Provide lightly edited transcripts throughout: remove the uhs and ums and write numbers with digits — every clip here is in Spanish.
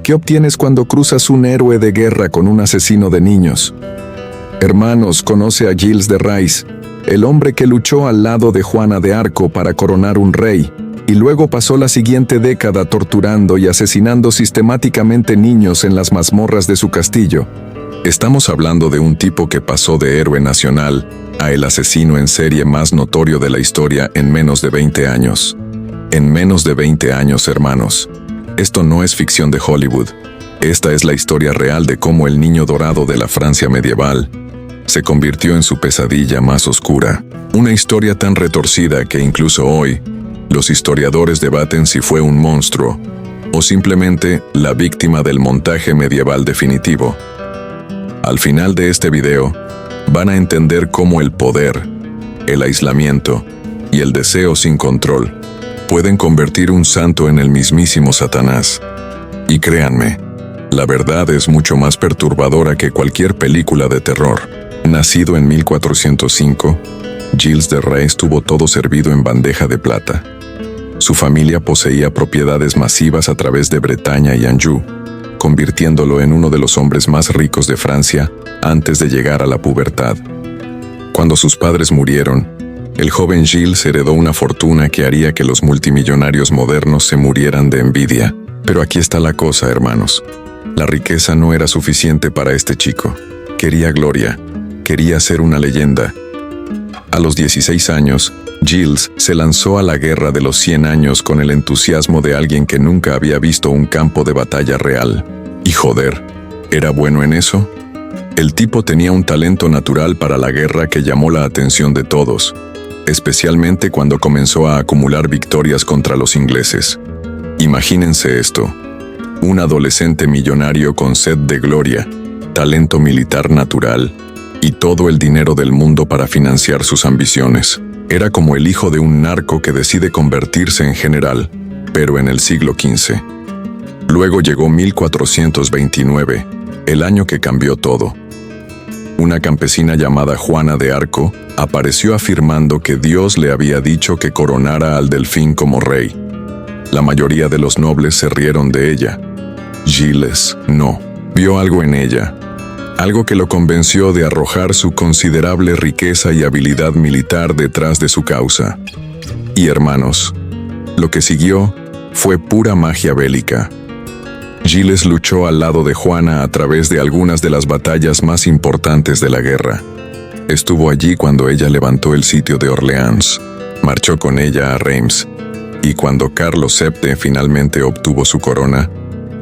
¿Qué obtienes cuando cruzas un héroe de guerra con un asesino de niños? Hermanos, conoce a Gilles de Rais, el hombre que luchó al lado de Juana de Arco para coronar un rey, y luego pasó la siguiente década torturando y asesinando sistemáticamente niños en las mazmorras de su castillo. Estamos hablando de un tipo que pasó de héroe nacional a el asesino en serie más notorio de la historia en menos de 20 años. En menos de 20 años, hermanos. Esto no es ficción de Hollywood. Esta es la historia real de cómo el niño dorado de la Francia medieval se convirtió en su pesadilla más oscura. Una historia tan retorcida que incluso hoy, los historiadores debaten si fue un monstruo o simplemente la víctima del montaje medieval definitivo. Al final de este video, van a entender cómo el poder, el aislamiento y el deseo sin control pueden convertir un santo en el mismísimo Satanás. Y créanme, la verdad es mucho más perturbadora que cualquier película de terror. Nacido en 1405, Gilles de Rais tuvo todo servido en bandeja de plata. Su familia poseía propiedades masivas a través de Bretaña y Anjou, convirtiéndolo en uno de los hombres más ricos de Francia antes de llegar a la pubertad. Cuando sus padres murieron, el joven Gilles heredó una fortuna que haría que los multimillonarios modernos se murieran de envidia. Pero aquí está la cosa, hermanos. La riqueza no era suficiente para este chico. Quería gloria, quería ser una leyenda. A los 16 años, Gilles se lanzó a la guerra de los 100 años con el entusiasmo de alguien que nunca había visto un campo de batalla real. Y joder, ¿era bueno en eso? El tipo tenía un talento natural para la guerra que llamó la atención de todos, especialmente cuando comenzó a acumular victorias contra los ingleses. Imagínense esto: un adolescente millonario con sed de gloria, talento militar natural y todo el dinero del mundo para financiar sus ambiciones. Era como el hijo de un narco que decide convertirse en general, pero en el siglo XV. Luego llegó 1429, el año que cambió todo. Una campesina llamada Juana de Arco apareció afirmando que Dios le había dicho que coronara al delfín como rey. La mayoría de los nobles se rieron de ella. Gilles no. Vio algo en ella, algo que lo convenció de arrojar su considerable riqueza y habilidad militar detrás de su causa. Y hermanos, lo que siguió fue pura magia bélica. Gilles luchó al lado de Juana a través de algunas de las batallas más importantes de la guerra. Estuvo allí cuando ella levantó el sitio de Orleans, marchó con ella a Reims, y cuando Carlos VII finalmente obtuvo su corona,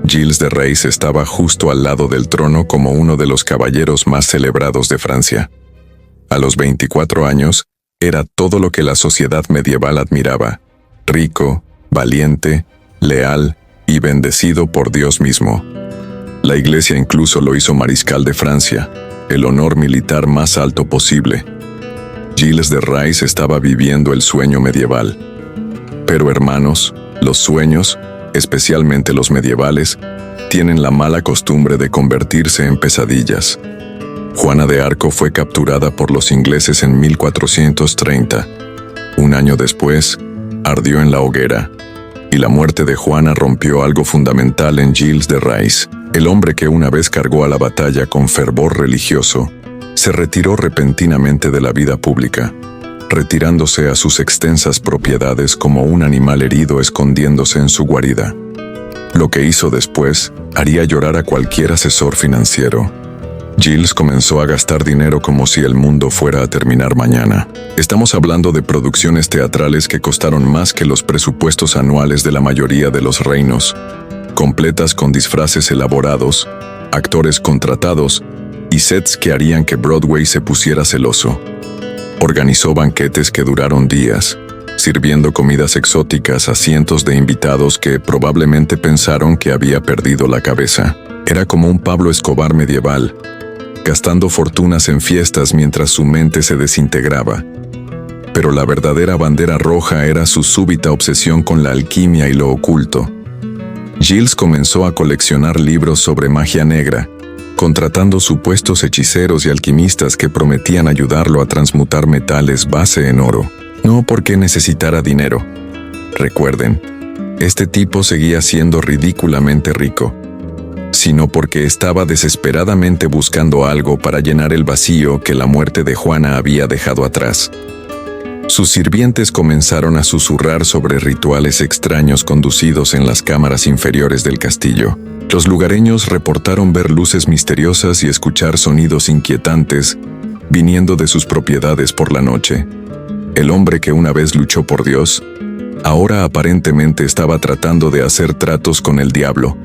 Gilles de Rais estaba justo al lado del trono como uno de los caballeros más celebrados de Francia. A los 24 años, era todo lo que la sociedad medieval admiraba: rico, valiente, leal y bendecido por Dios mismo. La Iglesia incluso lo hizo mariscal de Francia, el honor militar más alto posible. Gilles de Rais estaba viviendo el sueño medieval. Pero hermanos, los sueños, especialmente los medievales, tienen la mala costumbre de convertirse en pesadillas. Juana de Arco fue capturada por los ingleses en 1430. Un año después, ardió en la hoguera, y la muerte de Juana rompió algo fundamental en Gilles de Rais. El hombre que una vez cargó a la batalla con fervor religioso, se retiró repentinamente de la vida pública, retirándose a sus extensas propiedades como un animal herido escondiéndose en su guarida. Lo que hizo después haría llorar a cualquier asesor financiero. Gilles comenzó a gastar dinero como si el mundo fuera a terminar mañana. Estamos hablando de producciones teatrales que costaron más que los presupuestos anuales de la mayoría de los reinos, completas con disfraces elaborados, actores contratados y sets que harían que Broadway se pusiera celoso. Organizó banquetes que duraron días, sirviendo comidas exóticas a cientos de invitados que probablemente pensaron que había perdido la cabeza. Era como un Pablo Escobar medieval, gastando fortunas en fiestas mientras su mente se desintegraba. Pero la verdadera bandera roja era su súbita obsesión con la alquimia y lo oculto. Gilles comenzó a coleccionar libros sobre magia negra, contratando supuestos hechiceros y alquimistas que prometían ayudarlo a transmutar metales base en oro. No porque necesitara dinero. Recuerden, este tipo seguía siendo ridículamente rico. sino porque estaba desesperadamente buscando algo para llenar el vacío que la muerte de Juana había dejado atrás. Sus sirvientes comenzaron a susurrar sobre rituales extraños conducidos en las cámaras inferiores del castillo. Los lugareños reportaron ver luces misteriosas y escuchar sonidos inquietantes viniendo de sus propiedades por la noche. El hombre que una vez luchó por Dios, ahora aparentemente estaba tratando de hacer tratos con el diablo,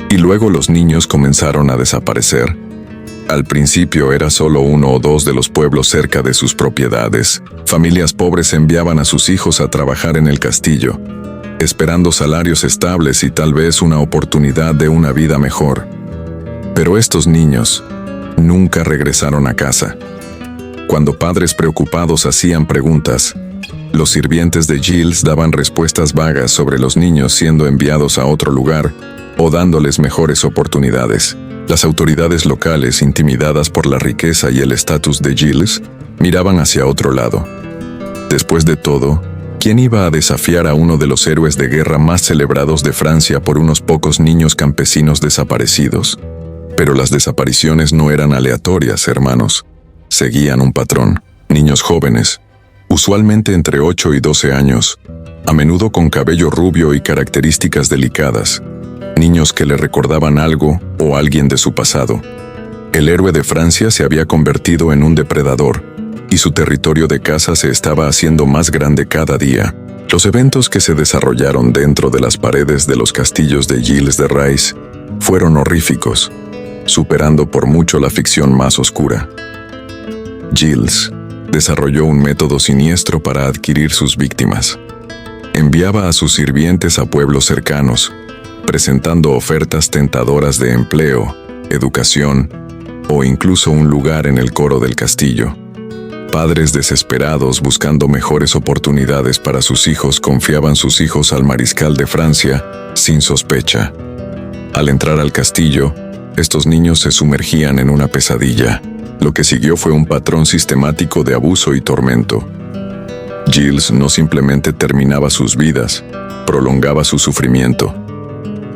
y luego los niños comenzaron a desaparecer. Al principio era solo uno o dos de los pueblos cerca de sus propiedades. Familias pobres enviaban a sus hijos a trabajar en el castillo, esperando salarios estables y tal vez una oportunidad de una vida mejor. Pero estos niños nunca regresaron a casa. Cuando padres preocupados hacían preguntas, los sirvientes de Giles daban respuestas vagas sobre los niños siendo enviados a otro lugar o dándoles mejores oportunidades. Las autoridades locales, intimidadas por la riqueza y el estatus de Giles, miraban hacia otro lado. Después de todo, ¿quién iba a desafiar a uno de los héroes de guerra más celebrados de Francia por unos pocos niños campesinos desaparecidos? Pero las desapariciones no eran aleatorias, hermanos. Seguían un patrón. Niños jóvenes, usualmente entre 8 y 12 años, a menudo con cabello rubio y características delicadas. Niños que le recordaban algo o alguien de su pasado. El héroe de Francia se había convertido en un depredador, y su territorio de caza se estaba haciendo más grande cada día. Los eventos que se desarrollaron dentro de las paredes de los castillos de Giles de Rys fueron horríficos, superando por mucho la ficción más oscura. Giles desarrolló un método siniestro para adquirir sus víctimas. Enviaba a sus sirvientes a pueblos cercanos, presentando ofertas tentadoras de empleo, educación o incluso un lugar en el coro del castillo. Padres desesperados buscando mejores oportunidades para sus hijos confiaban sus hijos al mariscal de Francia sin sospecha. Al entrar al castillo, estos niños se sumergían en una pesadilla. Lo que siguió fue un patrón sistemático de abuso y tormento. Giles no simplemente terminaba sus vidas, prolongaba su sufrimiento.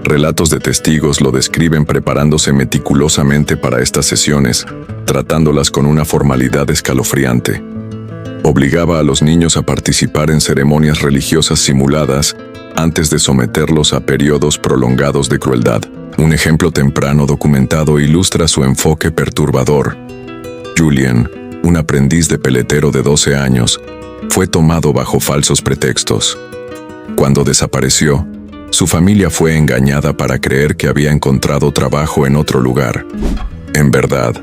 Relatos de testigos lo describen preparándose meticulosamente para estas sesiones, tratándolas con una formalidad escalofriante. Obligaba a los niños a participar en ceremonias religiosas simuladas antes de someterlos a periodos prolongados de crueldad. Un ejemplo temprano documentado ilustra su enfoque perturbador. Julien, un aprendiz de peletero de 12 años, fue tomado bajo falsos pretextos. Cuando desapareció, su familia fue engañada para creer que había encontrado trabajo en otro lugar. En verdad,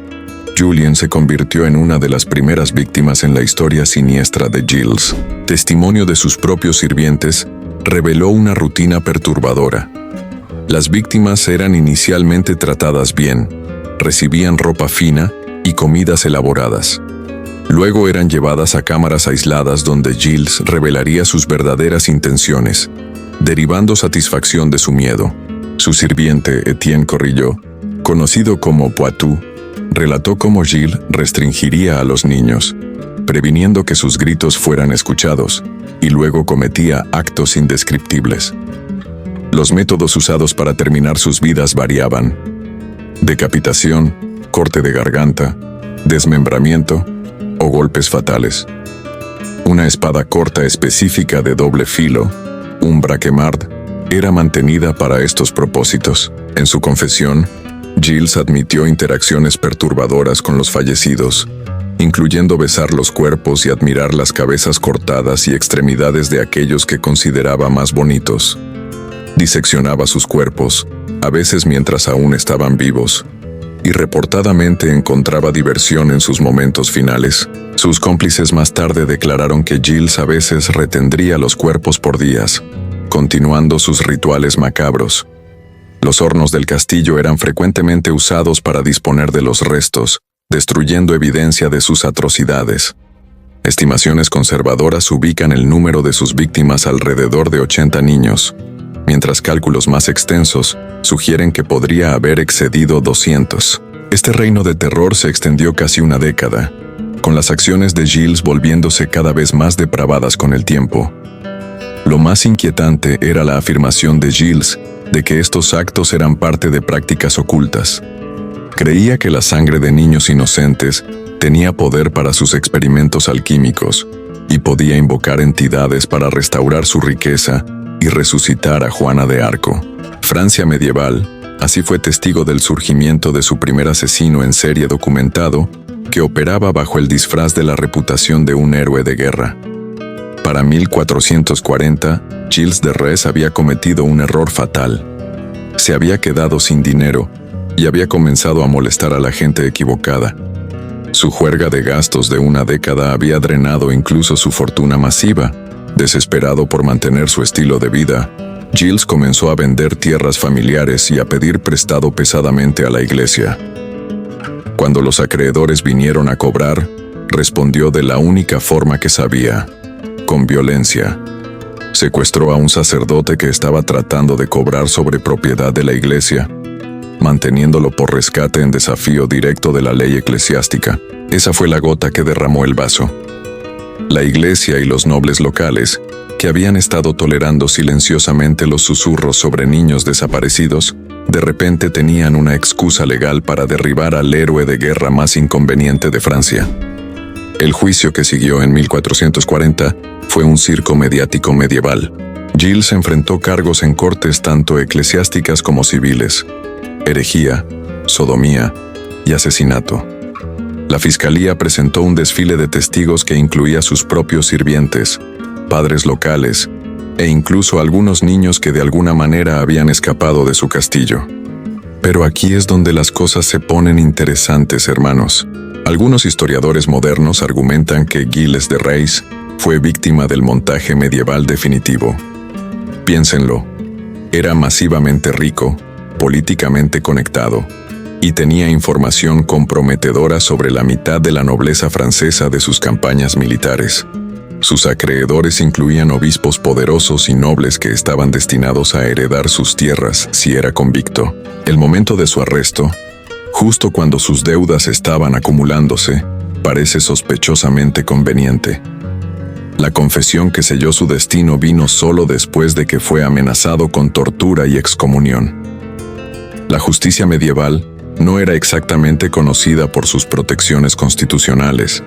Julien se convirtió en una de las primeras víctimas en la historia siniestra de Giles. Testimonio de sus propios sirvientes reveló una rutina perturbadora. Las víctimas eran inicialmente tratadas bien, recibían ropa fina y comidas elaboradas. Luego eran llevadas a cámaras aisladas donde Giles revelaría sus verdaderas intenciones, derivando satisfacción de su miedo. Su sirviente, Etienne Corrillot, conocido como Poitou, relató cómo Giles restringiría a los niños, previniendo que sus gritos fueran escuchados, y luego cometía actos indescriptibles. Los métodos usados para terminar sus vidas variaban: decapitación, corte de garganta, desmembramiento o golpes fatales. Una espada corta específica de doble filo, un braquemard, era mantenida para estos propósitos. En su confesión, Giles admitió interacciones perturbadoras con los fallecidos, incluyendo besar los cuerpos y admirar las cabezas cortadas y extremidades de aquellos que consideraba más bonitos. Diseccionaba sus cuerpos, a veces mientras aún estaban vivos, y reportadamente encontraba diversión en sus momentos finales. Sus cómplices más tarde declararon que Giles a veces retendría los cuerpos por días, continuando sus rituales macabros. Los hornos del castillo eran frecuentemente usados para disponer de los restos, destruyendo evidencia de sus atrocidades. Estimaciones conservadoras ubican el número de sus víctimas alrededor de 80 niños, mientras cálculos más extensos sugieren que podría haber excedido 200. Este reino de terror se extendió casi una década, con las acciones de Giles volviéndose cada vez más depravadas con el tiempo. Lo más inquietante era la afirmación de Giles de que estos actos eran parte de prácticas ocultas. Creía que la sangre de niños inocentes tenía poder para sus experimentos alquímicos y podía invocar entidades para restaurar su riqueza y resucitar a Juana de Arco. Francia medieval, así fue testigo del surgimiento de su primer asesino en serie documentado, que operaba bajo el disfraz de la reputación de un héroe de guerra. Para 1440, Gilles de Rais había cometido un error fatal. Se había quedado sin dinero y había comenzado a molestar a la gente equivocada. Su juerga de gastos de una década había drenado incluso su fortuna masiva. Desesperado por mantener su estilo de vida, Gilles comenzó a vender tierras familiares y a pedir prestado pesadamente a la iglesia. Cuando los acreedores vinieron a cobrar, respondió de la única forma que sabía: con violencia. Secuestró a un sacerdote que estaba tratando de cobrar sobre propiedad de la iglesia, manteniéndolo por rescate en desafío directo de la ley eclesiástica. Esa fue la gota que derramó el vaso. La iglesia y los nobles locales, que habían estado tolerando silenciosamente los susurros sobre niños desaparecidos, de repente tenían una excusa legal para derribar al héroe de guerra más inconveniente de Francia. El juicio que siguió en 1440 fue un circo mediático medieval. Gilles enfrentó cargos en cortes tanto eclesiásticas como civiles: herejía, sodomía y asesinato. La fiscalía presentó un desfile de testigos que incluía sus propios sirvientes, padres locales e incluso algunos niños que de alguna manera habían escapado de su castillo. Pero aquí es donde las cosas se ponen interesantes, hermanos. Algunos historiadores modernos argumentan que Gilles de Rais fue víctima del montaje medieval definitivo. Piénsenlo, era masivamente rico, políticamente conectado, y tenía información comprometedora sobre la mitad de la nobleza francesa de sus campañas militares. Sus acreedores incluían obispos poderosos y nobles que estaban destinados a heredar sus tierras si era convicto. El momento de su arresto, justo cuando sus deudas estaban acumulándose, parece sospechosamente conveniente. La confesión que selló su destino vino solo después de que fue amenazado con tortura y excomunión. La justicia medieval no era exactamente conocida por sus protecciones constitucionales,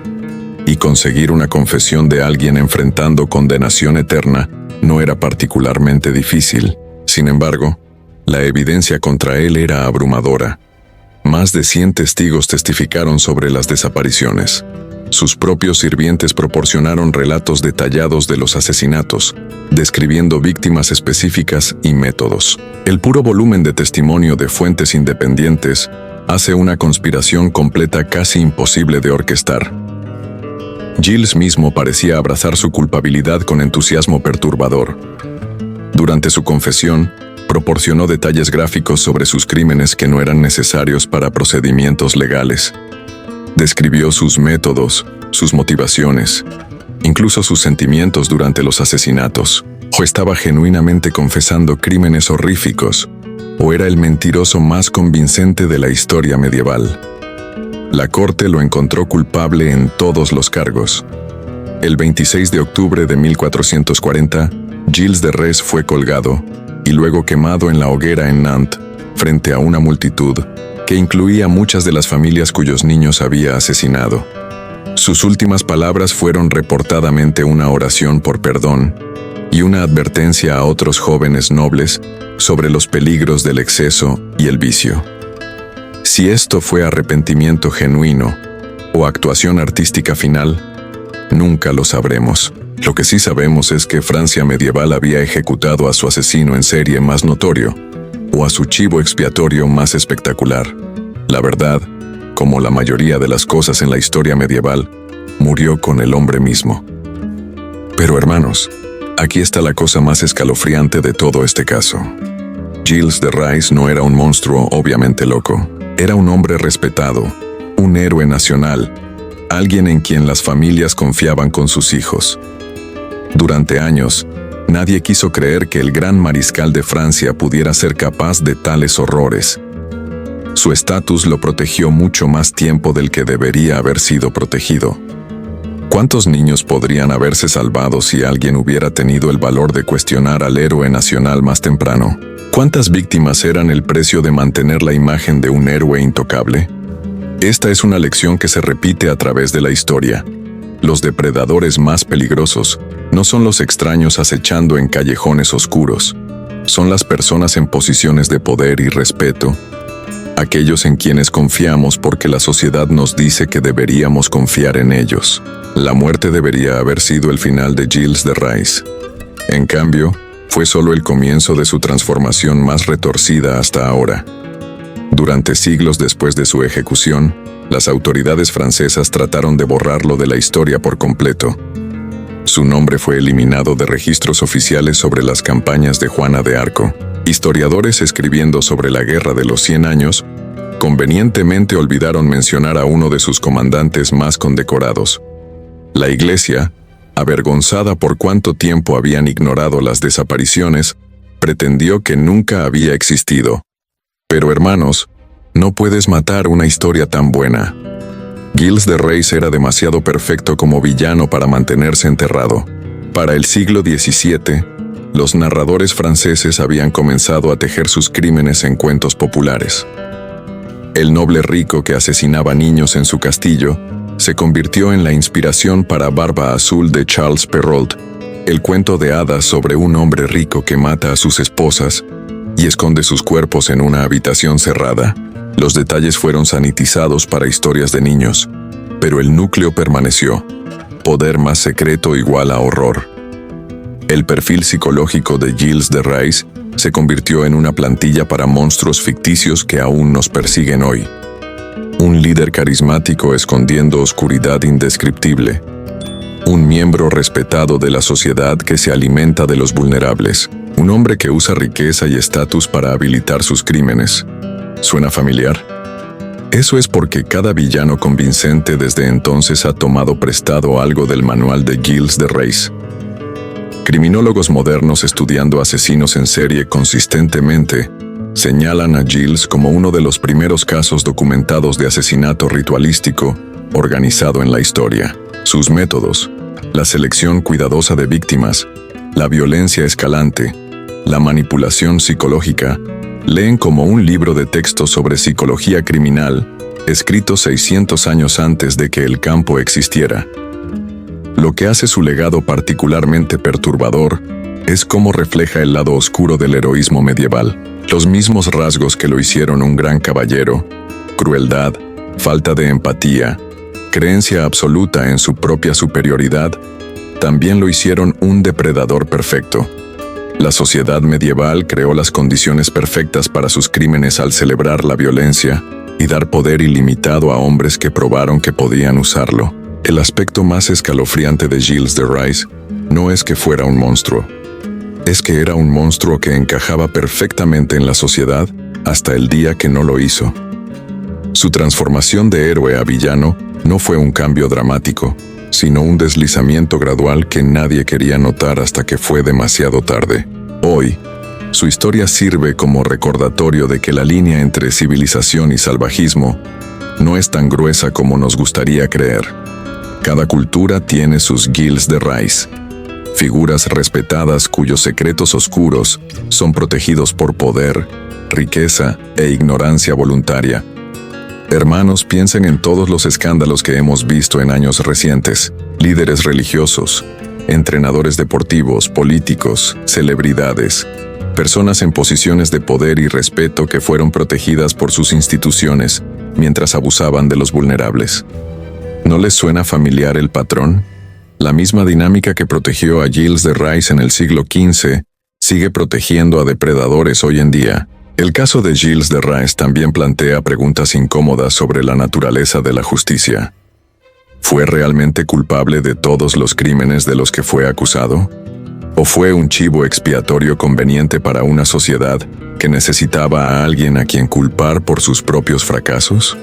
y conseguir una confesión de alguien enfrentando condenación eterna no era particularmente difícil. Sin embargo, la evidencia contra él era abrumadora. Más de 100 testigos testificaron sobre las desapariciones. Sus propios sirvientes proporcionaron relatos detallados de los asesinatos, describiendo víctimas específicas y métodos. El puro volumen de testimonio de fuentes independientes hace una conspiración completa casi imposible de orquestar. Gilles mismo parecía abrazar su culpabilidad con entusiasmo perturbador. Durante su confesión, proporcionó detalles gráficos sobre sus crímenes que no eran necesarios para procedimientos legales. Describió sus métodos, sus motivaciones, incluso sus sentimientos durante los asesinatos. O estaba genuinamente confesando crímenes horríficos, o era el mentiroso más convincente de la historia medieval. La corte lo encontró culpable en todos los cargos. El 26 de octubre de 1440, Gilles de Rais fue colgado y luego quemado en la hoguera en Nantes, frente a una multitud que incluía muchas de las familias cuyos niños había asesinado. Sus últimas palabras fueron reportadamente una oración por perdón y una advertencia a otros jóvenes nobles sobre los peligros del exceso y el vicio. Si esto fue arrepentimiento genuino o actuación artística final, nunca lo sabremos. Lo que sí sabemos es que Francia medieval había ejecutado a su asesino en serie más notorio, o a su chivo expiatorio más espectacular. La verdad, como la mayoría de las cosas en la historia medieval, murió con el hombre mismo. Pero hermanos, aquí está la cosa más escalofriante de todo este caso. Gilles de Rais no era un monstruo obviamente loco. Era un hombre respetado, un héroe nacional, alguien en quien las familias confiaban con sus hijos. Durante años, nadie quiso creer que el gran mariscal de Francia pudiera ser capaz de tales horrores. Su estatus lo protegió mucho más tiempo del que debería haber sido protegido. ¿Cuántos niños podrían haberse salvado si alguien hubiera tenido el valor de cuestionar al héroe nacional más temprano? ¿Cuántas víctimas eran el precio de mantener la imagen de un héroe intocable? Esta es una lección que se repite a través de la historia. Los depredadores más peligrosos no son los extraños acechando en callejones oscuros. Son las personas en posiciones de poder y respeto, aquellos en quienes confiamos porque la sociedad nos dice que deberíamos confiar en ellos. La muerte debería haber sido el final de Gilles de Rais. En cambio, fue solo el comienzo de su transformación más retorcida hasta ahora. Durante siglos después de su ejecución, las autoridades francesas trataron de borrarlo de la historia por completo. Su nombre fue eliminado de registros oficiales sobre las campañas de Juana de Arco. Historiadores escribiendo sobre la Guerra de los 100 años, convenientemente olvidaron mencionar a uno de sus comandantes más condecorados. La Iglesia, avergonzada por cuánto tiempo habían ignorado las desapariciones, pretendió que nunca había existido. Pero hermanos, no puedes matar una historia tan buena. Gilles de Rais era demasiado perfecto como villano para mantenerse enterrado. Para el siglo XVII, los narradores franceses habían comenzado a tejer sus crímenes en cuentos populares. El noble rico que asesinaba niños en su castillo se convirtió en la inspiración para Barba Azul de Charles Perrault, el cuento de hadas sobre un hombre rico que mata a sus esposas y esconde sus cuerpos en una habitación cerrada. Los detalles fueron sanitizados para historias de niños, pero el núcleo permaneció. Poder más secreto igual a horror. El perfil psicológico de Gilles de Rais se convirtió en una plantilla para monstruos ficticios que aún nos persiguen hoy. Un líder carismático escondiendo oscuridad indescriptible. Un miembro respetado de la sociedad que se alimenta de los vulnerables. Un hombre que usa riqueza y estatus para habilitar sus crímenes. ¿Suena familiar? Eso es porque cada villano convincente desde entonces ha tomado prestado algo del manual de Gilles de Rais. Criminólogos modernos estudiando asesinos en serie consistentemente señalan a Gilles como uno de los primeros casos documentados de asesinato ritualístico organizado en la historia. Sus métodos, la selección cuidadosa de víctimas, la violencia escalante, la manipulación psicológica, leen como un libro de texto sobre psicología criminal, escrito 600 años antes de que el campo existiera. Lo que hace su legado particularmente perturbador es cómo refleja el lado oscuro del heroísmo medieval. Los mismos rasgos que lo hicieron un gran caballero, crueldad, falta de empatía, creencia absoluta en su propia superioridad, también lo hicieron un depredador perfecto. La sociedad medieval creó las condiciones perfectas para sus crímenes al celebrar la violencia y dar poder ilimitado a hombres que probaron que podían usarlo. El aspecto más escalofriante de Gilles de Rais no es que fuera un monstruo, es que era un monstruo que encajaba perfectamente en la sociedad hasta el día que no lo hizo. Su transformación de héroe a villano no fue un cambio dramático, sino un deslizamiento gradual que nadie quería notar hasta que fue demasiado tarde. Hoy, su historia sirve como recordatorio de que la línea entre civilización y salvajismo no es tan gruesa como nos gustaría creer. Cada cultura tiene sus Gilles de Rais, figuras respetadas cuyos secretos oscuros son protegidos por poder, riqueza e ignorancia voluntaria. Hermanos, piensen en todos los escándalos que hemos visto en años recientes. Líderes religiosos, entrenadores deportivos, políticos, celebridades, personas en posiciones de poder y respeto que fueron protegidas por sus instituciones mientras abusaban de los vulnerables. ¿No les suena familiar el patrón? La misma dinámica que protegió a Gilles de Rais en el siglo XV sigue protegiendo a depredadores hoy en día. El caso de Gilles de Rais también plantea preguntas incómodas sobre la naturaleza de la justicia. ¿Fue realmente culpable de todos los crímenes de los que fue acusado? ¿O fue un chivo expiatorio conveniente para una sociedad que necesitaba a alguien a quien culpar por sus propios fracasos?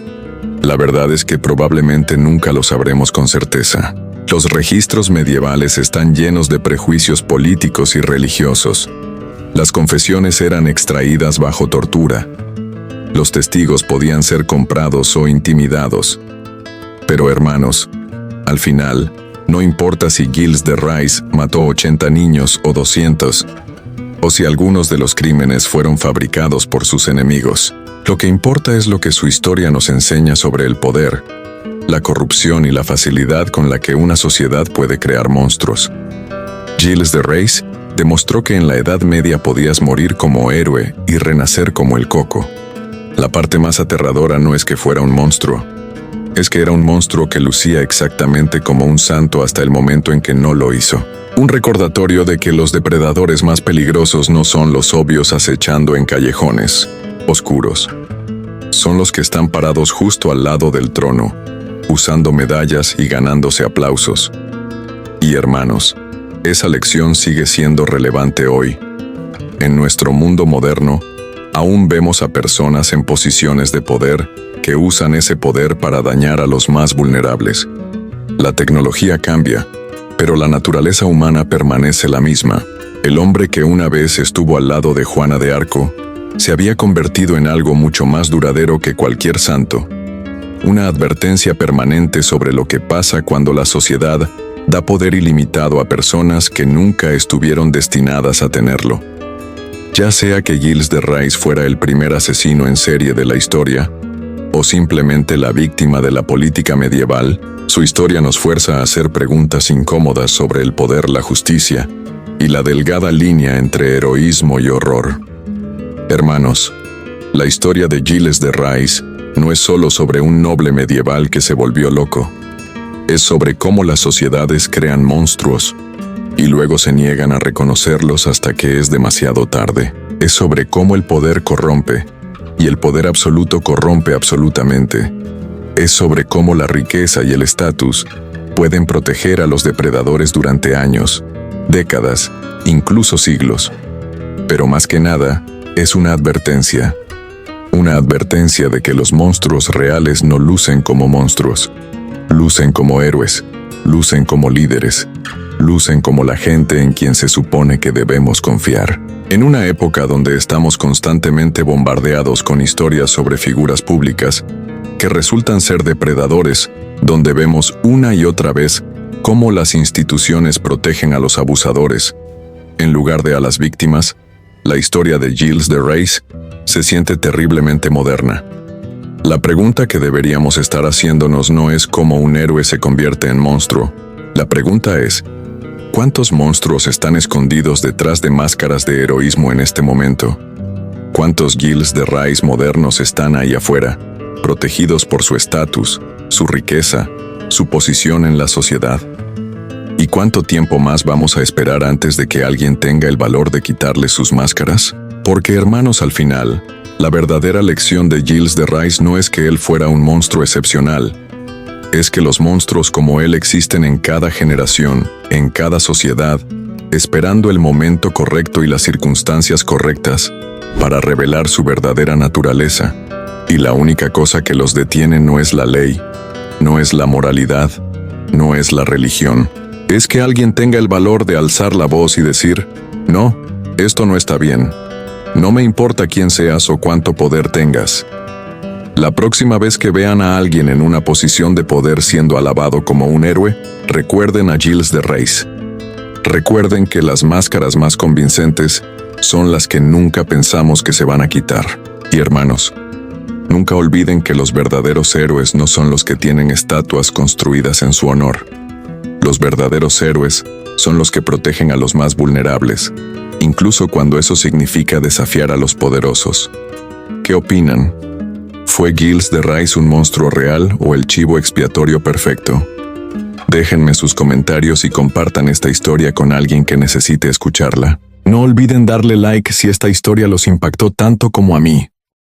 La verdad es que probablemente nunca lo sabremos con certeza. Los registros medievales están llenos de prejuicios políticos y religiosos. Las confesiones eran extraídas bajo tortura. Los testigos podían ser comprados o intimidados. Pero hermanos, al final, No importa si Giles de Rice mató 80 niños o 200, o si algunos de los crímenes fueron fabricados por sus enemigos. Lo que importa es lo que su historia nos enseña sobre el poder, la corrupción y la facilidad con la que una sociedad puede crear monstruos. Giles de Rice demostró que en la Edad Media podías morir como héroe y renacer como el coco. La parte más aterradora no es que fuera un monstruo, es que era un monstruo que lucía exactamente como un santo hasta el momento en que no lo hizo. Un recordatorio de que los depredadores más peligrosos no son los obvios acechando en callejones oscuros. Son los que están parados justo al lado del trono, usando medallas y ganándose aplausos. Y hermanos, esa lección sigue siendo relevante hoy. En nuestro mundo moderno, aún vemos a personas en posiciones de poder que usan ese poder para dañar a los más vulnerables. La tecnología cambia, pero la naturaleza humana permanece la misma. El hombre que una vez estuvo al lado de Juana de Arco se había convertido en algo mucho más duradero que cualquier santo. Una advertencia permanente sobre lo que pasa cuando la sociedad da poder ilimitado a personas que nunca estuvieron destinadas a tenerlo. Ya sea que Giles de Rice fuera el primer asesino en serie de la historia, o simplemente la víctima de la política medieval, su historia nos fuerza a hacer preguntas incómodas sobre el poder, la justicia y la delgada línea entre heroísmo y horror. Hermanos, la historia de Giles de Rice no es solo sobre un noble medieval que se volvió loco. Es sobre cómo las sociedades crean monstruos y luego se niegan a reconocerlos hasta que es demasiado tarde. Es sobre cómo el poder corrompe y el poder absoluto corrompe absolutamente. Es sobre cómo la riqueza y el estatus pueden proteger a los depredadores durante años, décadas, incluso siglos. Pero más que nada, es una advertencia de que los monstruos reales no lucen como monstruos, lucen como héroes, lucen como líderes, lucen como la gente en quien se supone que debemos confiar. En una época donde estamos constantemente bombardeados con historias sobre figuras públicas que resultan ser depredadores, donde vemos una y otra vez cómo las instituciones protegen a los abusadores, en lugar de a las víctimas, la historia de Giles de Rice se siente terriblemente moderna. La pregunta que deberíamos estar haciéndonos no es cómo un héroe se convierte en monstruo. La pregunta es, ¿cuántos monstruos están escondidos detrás de máscaras de heroísmo en este momento? ¿Cuántos Giles de Rice modernos están ahí afuera, protegidos por su estatus, su riqueza, su posición en la sociedad? ¿Y cuánto tiempo más vamos a esperar antes de que alguien tenga el valor de quitarle sus máscaras? Porque, hermanos, al final, la verdadera lección de Giles de Rice no es que él fuera un monstruo excepcional. Es que los monstruos como él existen en cada generación, en cada sociedad, esperando el momento correcto y las circunstancias correctas para revelar su verdadera naturaleza. Y la única cosa que los detiene no es la ley, no es la moralidad, no es la religión. Es que alguien tenga el valor de alzar la voz y decir, no, esto no está bien. No me importa quién seas o cuánto poder tengas. La próxima vez que vean a alguien en una posición de poder siendo alabado como un héroe, recuerden a Giles de Rice. Recuerden que las máscaras más convincentes son las que nunca pensamos que se van a quitar. Y hermanos, nunca olviden que los verdaderos héroes no son los que tienen estatuas construidas en su honor. Los verdaderos héroes son los que protegen a los más vulnerables, incluso cuando eso significa desafiar a los poderosos. ¿Qué opinan? ¿Fue Giles de Rice un monstruo real o el chivo expiatorio perfecto? Déjenme sus comentarios y compartan esta historia con alguien que necesite escucharla. No olviden darle like si esta historia los impactó tanto como a mí.